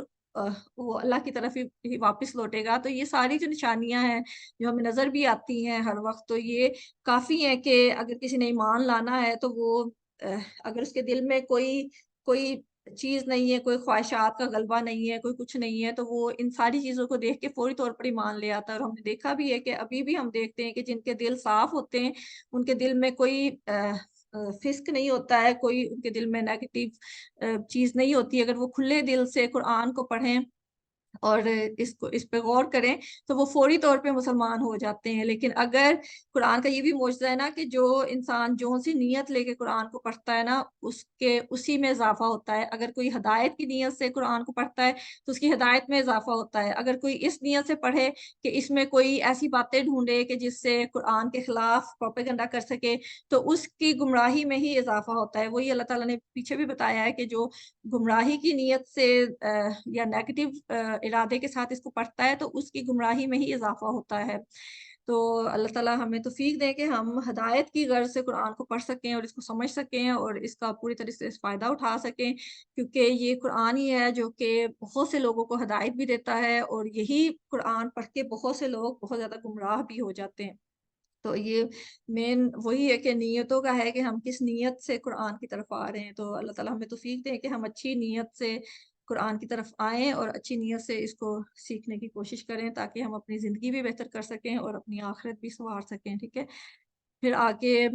وہ اللہ کی طرف ہی واپس لوٹے گا۔ تو یہ ساری جو نشانیاں ہیں جو ہمیں نظر بھی آتی ہیں ہر وقت، تو یہ کافی ہیں کہ اگر کسی نے ایمان لانا ہے تو وہ اگر اس کے دل میں کوئی چیز نہیں ہے، کوئی خواہشات کا غلبہ نہیں ہے، کوئی کچھ نہیں ہے، تو وہ ان ساری چیزوں کو دیکھ کے فوری طور پر ایمان لے آتا ہے۔ اور ہم نے دیکھا بھی ہے کہ ابھی بھی ہم دیکھتے ہیں کہ جن کے دل صاف ہوتے ہیں ان کے دل میں کوئی فسق نہیں ہوتا ہے، کوئی ان کے دل میں نیگیٹو چیز نہیں ہوتی، اگر وہ کھلے دل سے قرآن کو پڑھیں اور اس پہ غور کریں تو وہ فوری طور پہ مسلمان ہو جاتے ہیں. لیکن اگر قرآن کا یہ بھی معجزہ ہے نا کہ جو انسان جو سی نیت لے کے قرآن کو پڑھتا ہے نا اسی میں اضافہ ہوتا ہے. اگر کوئی ہدایت کی نیت سے قرآن کو پڑھتا ہے تو اس کی ہدایت میں اضافہ ہوتا ہے. اگر کوئی اس نیت سے پڑھے کہ اس میں کوئی ایسی باتیں ڈھونڈے کہ جس سے قرآن کے خلاف پروپیگنڈا کر سکے تو اس کی گمراہی میں ہی اضافہ ہوتا ہے. وہی اللہ تعالیٰ نے پیچھے بھی بتایا ہے کہ جو گمراہی کی نیت سے یا نیگیٹو ارادے کے ساتھ اس کو پڑھتا ہے تو اس کی گمراہی میں ہی اضافہ ہوتا ہے. تو اللہ تعالیٰ ہمیں توفیق دے کہ ہم ہدایت کی غرض سے قرآن کو پڑھ سکیں اور اس کو سمجھ سکیں اور اس کا پوری طرح سے فائدہ اٹھا سکیں, کیونکہ یہ قرآن ہی ہے جو کہ بہت سے لوگوں کو ہدایت بھی دیتا ہے, اور یہی قرآن پڑھ کے بہت سے لوگ بہت زیادہ گمراہ بھی ہو جاتے ہیں. تو یہ مین وہی ہے کہ نیتوں کا ہے کہ ہم کس نیت سے قرآن کی طرف آ رہے ہیں. تو اللہ تعالیٰ ہمیں توفیق دے کہ ہم اچھی نیت سے قرآن کی طرف آئیں اور اچھی نیت سے اس کو سیکھنے کی کوشش کریں تاکہ ہم اپنی زندگی بھی بہتر کر سکیں اور اپنی آخرت بھی سنوار سکیں. ٹھیک ہے, پھر آگے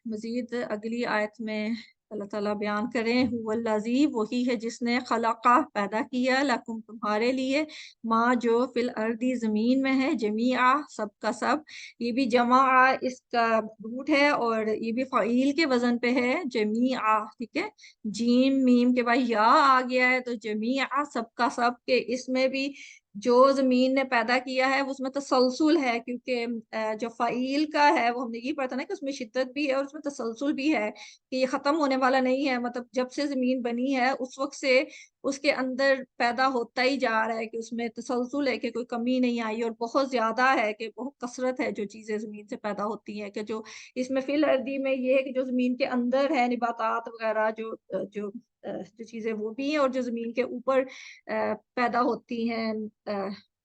مزید اگلی آیت میں اللہ تعالیٰ بیان کریں هو الذی, وہی ہے جس نے خلقہ پیدا کیا, لکم تمہارے لیے, ما جو فی الارض زمین میں ہے, جمیعہ سب کا سب, یہ بھی جمع اس کا روٹ ہے اور یہ بھی فعیل کے وزن پہ ہے جمیعہ. ٹھیک ہے, جیم میم کے بعد یا آ گیا ہے تو جمیعہ سب کا سب کے اس میں بھی جو زمین نے پیدا کیا ہے اس میں تسلسل ہے, کیونکہ جو فعیل کا ہے وہ ہم نے یہ پڑھا نا کہ اس میں شدت بھی ہے اور اس میں تسلسل بھی ہے کہ یہ ختم ہونے والا نہیں ہے. مطلب جب سے زمین بنی ہے اس وقت سے اس کے اندر پیدا ہوتا ہی جا رہا ہے کہ اس میں تسلسل ہے کہ کوئی کمی نہیں آئی, اور بہت زیادہ ہے کہ بہت کثرت ہے جو چیزیں زمین سے پیدا ہوتی ہیں. کہ جو اس میں فی الارض میں یہ ہے کہ جو زمین کے اندر ہے نباتات وغیرہ جو چیزیں وہ بھی ہیں, اور جو زمین کے اوپر پیدا ہوتی ہیں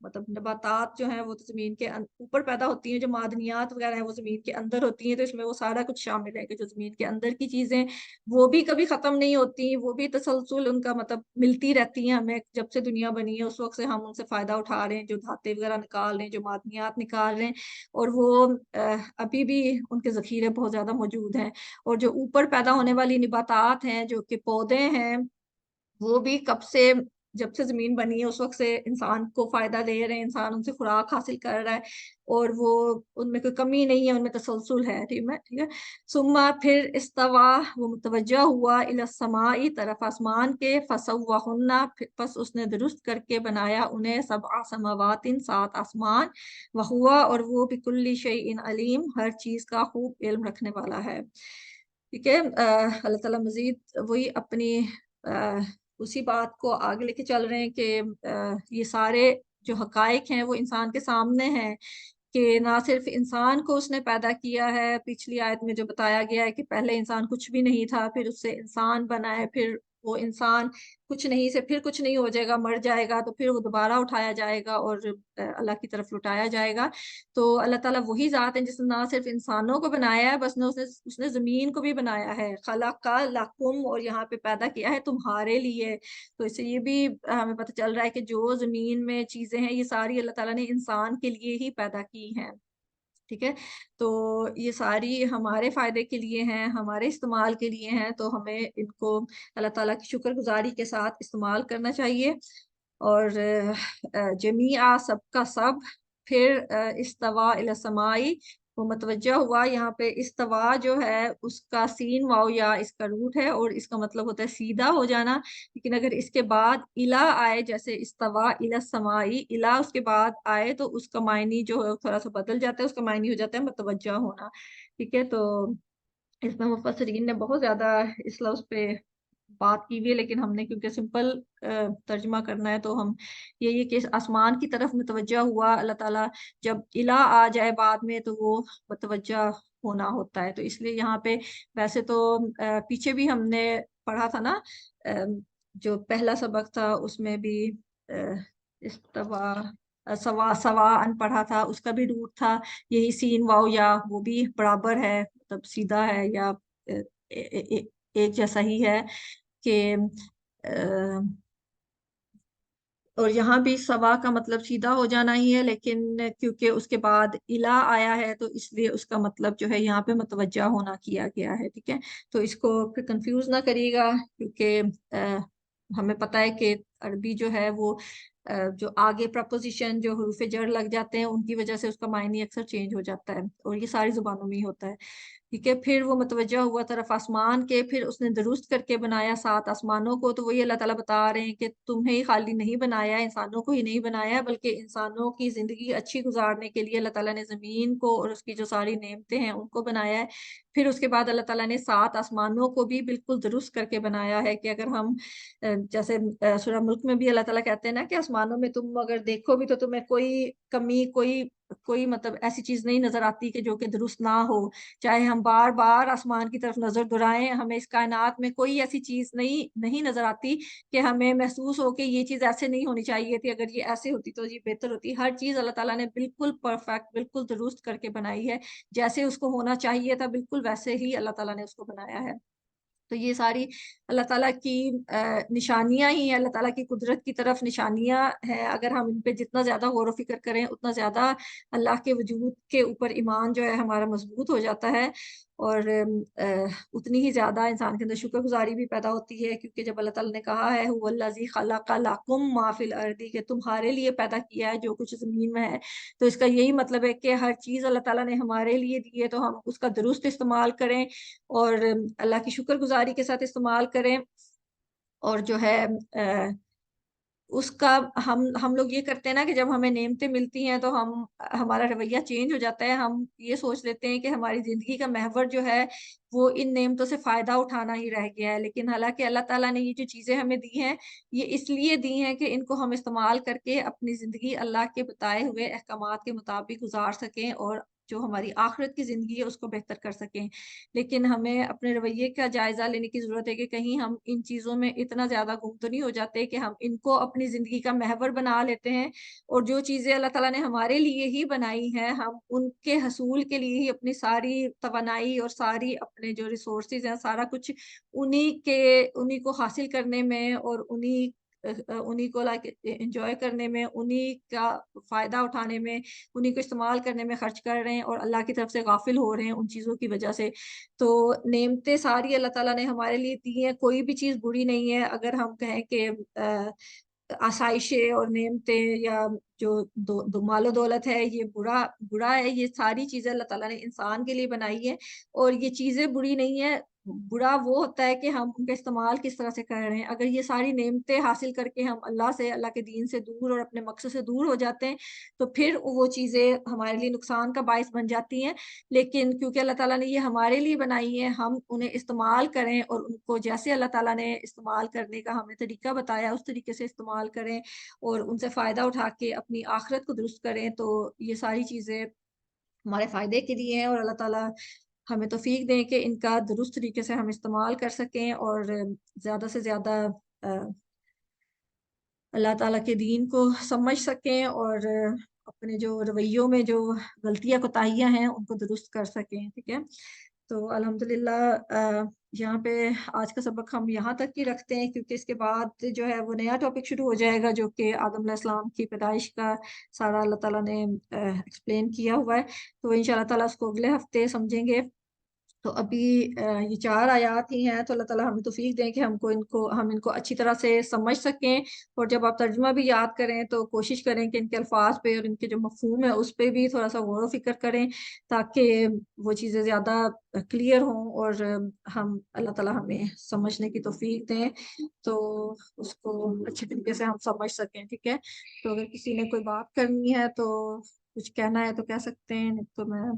مطلب نباتات جو ہیں وہ زمین کے اوپر پیدا ہوتی ہیں, جو معدنیات وغیرہ ہیں وہ زمین کے اندر ہوتی ہیں. تو اس میں وہ سارا کچھ شامل ہے کہ جو زمین کے اندر کی چیزیں وہ بھی کبھی ختم نہیں ہوتی, وہ بھی تسلسل ان کا مطلب ملتی رہتی ہیں ہمیں. جب سے دنیا بنی ہے اس وقت سے ہم ان سے فائدہ اٹھا رہے ہیں, جو دھاتیں وغیرہ نکال رہے ہیں, جو معدنیات نکال رہے ہیں, اور وہ ابھی بھی ان کے ذخیرے بہت زیادہ موجود ہیں. اور جو اوپر پیدا ہونے والی نباتات ہیں جو کہ پودے ہیں وہ بھی کب سے جب سے زمین بنی ہے اس وقت سے انسان کو فائدہ دے رہے ہیں, انسان ان سے خوراک حاصل کر رہا ہے, اور وہ ان میں کوئی کمی نہیں ہے, ان میں تسلسل ہے. ٹھیک ہے, ثم پھر استوا, وہ متوجہ ہوا الی السماء, طرف آسمان کے, فسواہن, پس اس نے درست کر کے بنایا انہیں, سبع سماوات, 7 آسمان, وہوا, اور وہ بکل شیء علیم, ہر چیز کا خوب علم رکھنے والا ہے. ٹھیک ہے, اللہ تعالیٰ مزید وہی اپنی اسی بات کو آگے لے کے چل رہے ہیں کہ یہ سارے جو حقائق ہیں وہ انسان کے سامنے ہیں کہ نہ صرف انسان کو اس نے پیدا کیا ہے. پچھلی آیت میں جو بتایا گیا ہے کہ پہلے انسان کچھ بھی نہیں تھا, پھر اس سے انسان بنا ہے, پھر وہ انسان کچھ نہیں سے پھر کچھ نہیں ہو جائے گا, مر جائے گا, تو پھر وہ دوبارہ اٹھایا جائے گا اور اللہ کی طرف لوٹایا جائے گا. تو اللہ تعالیٰ وہی ذات ہے جس نے نہ صرف انسانوں کو بنایا ہے, بس اس نے زمین کو بھی بنایا ہے. خلق لکم, اور یہاں پہ پیدا کیا ہے تمہارے لیے. تو اس سے یہ بھی ہمیں پتہ چل رہا ہے کہ جو زمین میں چیزیں ہیں یہ ساری اللہ تعالیٰ نے انسان کے لیے ہی پیدا کی ہیں. ٹھیک ہے, تو یہ ساری ہمارے فائدے کے لیے ہیں, ہمارے استعمال کے لیے ہیں, تو ہمیں ان کو اللہ تعالیٰ کی شکر گزاری کے ساتھ استعمال کرنا چاہیے. اور جمیعہ سب کا سب, پھر استوا الی السماء, وہ متوجہ ہوا. یہاں پہ استوا جو ہے اس کا سین واو یا اس کا روٹ ہے اور اس کا مطلب ہوتا ہے سیدھا ہو جانا. لیکن اگر اس کے بعد الا آئے, جیسے استوا الی السماء, الا اس کے بعد آئے تو اس کا معنی جو ہے تھوڑا سا بدل جاتا ہے, اس کا معنی ہو جاتا ہے متوجہ ہونا. ٹھیک ہے, تو اس میں مفسرین نے بہت زیادہ اس لفظ پہ بات کی ہوئی ہے, لیکن ہم نے کیونکہ سمپل ترجمہ کرنا ہے تو ہم یہ کہ آسمان کی طرف متوجہ ہوا. اللہ تعالیٰ جب الہ آ جائے بعد میں تو وہ متوجہ ہونا ہوتا ہے. تو اس لیے یہاں پہ ویسے تو پیچھے بھی ہم نے پڑھا تھا نا, جو پہلا سبق تھا اس میں بھی استوا سوا ان پڑھا تھا, اس کا بھی روٹ تھا یہی سین واو یا, وہ بھی برابر ہے, مطلب سیدھا ہے یا ایک جیسا ہی ہے کہ اور یہاں بھی سوا کا مطلب سیدھا ہو جانا ہی ہے, لیکن کیونکہ اس کے بعد الہ آیا ہے تو اس لیے اس کا مطلب جو ہے یہاں پہ متوجہ ہونا کیا گیا ہے. ٹھیک ہے, تو اس کو پھر کنفیوز نہ کریے گا, کیونکہ ہمیں پتہ ہے کہ عربی جو ہے وہ جو آگے پرپوزیشن جو حروف جر لگ جاتے ہیں ان کی وجہ سے اس کا معنی اکثر چینج ہو جاتا ہے، اور یہ ساری زبانوں میں ہی ہوتا ہے، ٹھیک ہے۔ پھر وہ متوجہ ہوا طرف آسمان کے، پھر اس نے درست کر کے بنایا 7 آسمانوں کو، تو وہی اللہ تعالیٰ بتا رہے ہیں کہ تمہیں ہی خالی نہیں بنایا، انسانوں کو ہی نہیں بنایا، بلکہ انسانوں کی زندگی اچھی گزارنے کے لیے اللہ تعالیٰ نے زمین کو اور اس کی جو ساری نعمتیں ہیں ان کو بنایا ہے۔ پھر اس کے بعد اللہ تعالیٰ نے 7 آسمانوں کو بھی بالکل درست کر کے بنایا ہے کہ اگر ہم جیسے سورہ ملک میں بھی اللہ تعالیٰ کہتے ہیں نا کہ آسمانوں میں تم اگر دیکھو بھی تو تمہیں کوئی کمی، کوئی مطلب ایسی چیز نہیں نظر آتی کہ جو کہ درست نہ ہو، چاہے ہم بار بار آسمان کی طرف نظر دورائیں، ہمیں اس کائنات میں کوئی ایسی چیز نہیں نظر آتی کہ ہمیں محسوس ہو کہ یہ چیز ایسے نہیں ہونی چاہیے تھی، اگر یہ ایسے ہوتی تو یہ بہتر ہوتی۔ ہر چیز اللہ تعالیٰ نے بالکل پرفیکٹ، بالکل درست کر کے بنائی ہے، جیسے اس کو ہونا چاہیے تھا بالکل ویسے ہی اللہ تعالیٰ نے اس کو بنایا ہے۔ تو یہ ساری اللہ تعالیٰ کی نشانیاں ہی ہیں، اللہ تعالیٰ کی قدرت کی طرف نشانیاں ہیں، اگر ہم ان پہ جتنا زیادہ غور و فکر کریں اتنا زیادہ اللہ کے وجود کے اوپر ایمان جو ہے ہمارا مضبوط ہو جاتا ہے، اور اتنی ہی زیادہ انسان کے اندر شکر گزاری بھی پیدا ہوتی ہے، کیونکہ جب اللہ تعالیٰ نے کہا ہے هو الذی خلق لکم ما فی الارض، کہ تمہارے لیے پیدا کیا ہے جو کچھ زمین میں ہے، تو اس کا یہی مطلب ہے کہ ہر چیز اللہ تعالیٰ نے ہمارے لیے دی ہے، تو ہم اس کا درست استعمال کریں اور اللہ کی شکر گزاری کے ساتھ استعمال کریں، اور جو ہے اس کا ہم لوگ یہ کرتے ہیں نا کہ جب ہمیں نعمتیں ملتی ہیں تو ہمارا رویہ چینج ہو جاتا ہے، ہم یہ سوچ لیتے ہیں کہ ہماری زندگی کا محور جو ہے وہ ان نعمتوں سے فائدہ اٹھانا ہی رہ گیا ہے، لیکن حالانکہ اللہ تعالیٰ نے یہ جو چیزیں ہمیں دی ہیں یہ اس لیے دی ہیں کہ ان کو ہم استعمال کر کے اپنی زندگی اللہ کے بتائے ہوئے احکامات کے مطابق گزار سکیں، اور جو ہماری آخرت کی زندگی ہے اس کو بہتر کر سکیں۔ لیکن ہمیں اپنے رویے کا جائزہ لینے کی ضرورت ہے کہ کہیں ہم ان چیزوں میں اتنا زیادہ گم تو نہیں ہو جاتے کہ ہم ان کو اپنی زندگی کا محور بنا لیتے ہیں، اور جو چیزیں اللہ تعالیٰ نے ہمارے لیے ہی بنائی ہیں ہم ان کے حصول کے لیے ہی اپنی ساری توانائی اور ساری اپنے جو ریسورسز ہیں سارا کچھ انہی کو حاصل کرنے میں اور انہی کو لائک انجوائے کرنے میں، انہی کا فائدہ اٹھانے میں، انہی کو استعمال کرنے میں خرچ کر رہے ہیں، اور اللہ کی طرف سے غافل ہو رہے ہیں ان چیزوں کی وجہ سے۔ تو نعمتیں ساری اللہ تعالیٰ نے ہمارے لیے دی ہیں، کوئی بھی چیز بری نہیں ہے، اگر ہم کہیں کہ آسائشیں اور نعمتیں یا جو مال و دولت ہے یہ برا ہے، یہ ساری چیزیں اللہ تعالیٰ نے انسان کے لیے بنائی ہے، اور یہ چیزیں بری نہیں ہے، برا وہ ہوتا ہے کہ ہم ان کا استعمال کس طرح سے کر رہے ہیں۔ اگر یہ ساری نعمتیں حاصل کر کے ہم اللہ کے دین سے دور اور اپنے مقصد سے دور ہو جاتے ہیں تو پھر وہ چیزیں ہمارے لیے نقصان کا باعث بن جاتی ہیں، لیکن کیونکہ اللہ تعالیٰ نے یہ ہمارے لیے بنائی ہے، ہم انہیں استعمال کریں اور ان کو جیسے اللہ تعالیٰ نے استعمال کرنے کا ہمیں طریقہ بتایا اس طریقے سے استعمال کریں اور ان سے فائدہ اٹھا کے اپنی آخرت کو درست کریں، تو یہ ساری چیزیں ہمارے فائدے کے لیے ہیں، اور اللہ تعالیٰ ہمیں توفیق دیں کہ ان کا درست طریقے سے ہم استعمال کر سکیں اور زیادہ سے زیادہ اللہ تعالیٰ کے دین کو سمجھ سکیں اور اپنے جو رویوں میں جو غلطیاں کوتاہیاں ہیں ان کو درست کر سکیں، ٹھیک ہے۔ تو الحمدللہ یہاں پہ آج کا سبق ہم یہاں تک ہی رکھتے ہیں، کیونکہ اس کے بعد جو ہے وہ نیا ٹاپک شروع ہو جائے گا جو کہ آدم علیہ السلام کی پیدائش کا سارا اللہ تعالیٰ نے ایکسپلین کیا ہوا ہے، تو انشاءاللہ تعالیٰ اس کو اگلے ہفتے سمجھیں گے۔ تو ابھی یہ 4 آیات ہی ہیں، تو اللہ تعالیٰ ہمیں توفیق دیں کہ ہم ان کو اچھی طرح سے سمجھ سکیں، اور جب آپ ترجمہ بھی یاد کریں تو کوشش کریں کہ ان کے الفاظ پہ اور ان کے جو مفہوم ہے اس پہ بھی تھوڑا سا غور و فکر کریں تاکہ وہ چیزیں زیادہ کلیئر ہوں اور اللہ تعالیٰ ہمیں سمجھنے کی توفیق دیں تو اس کو اچھی طریقے سے ہم سمجھ سکیں، ٹھیک ہے۔ تو اگر کسی نے کوئی بات کرنی ہے تو کچھ کہنا ہے تو کہہ سکتے ہیں، نہیں تو میں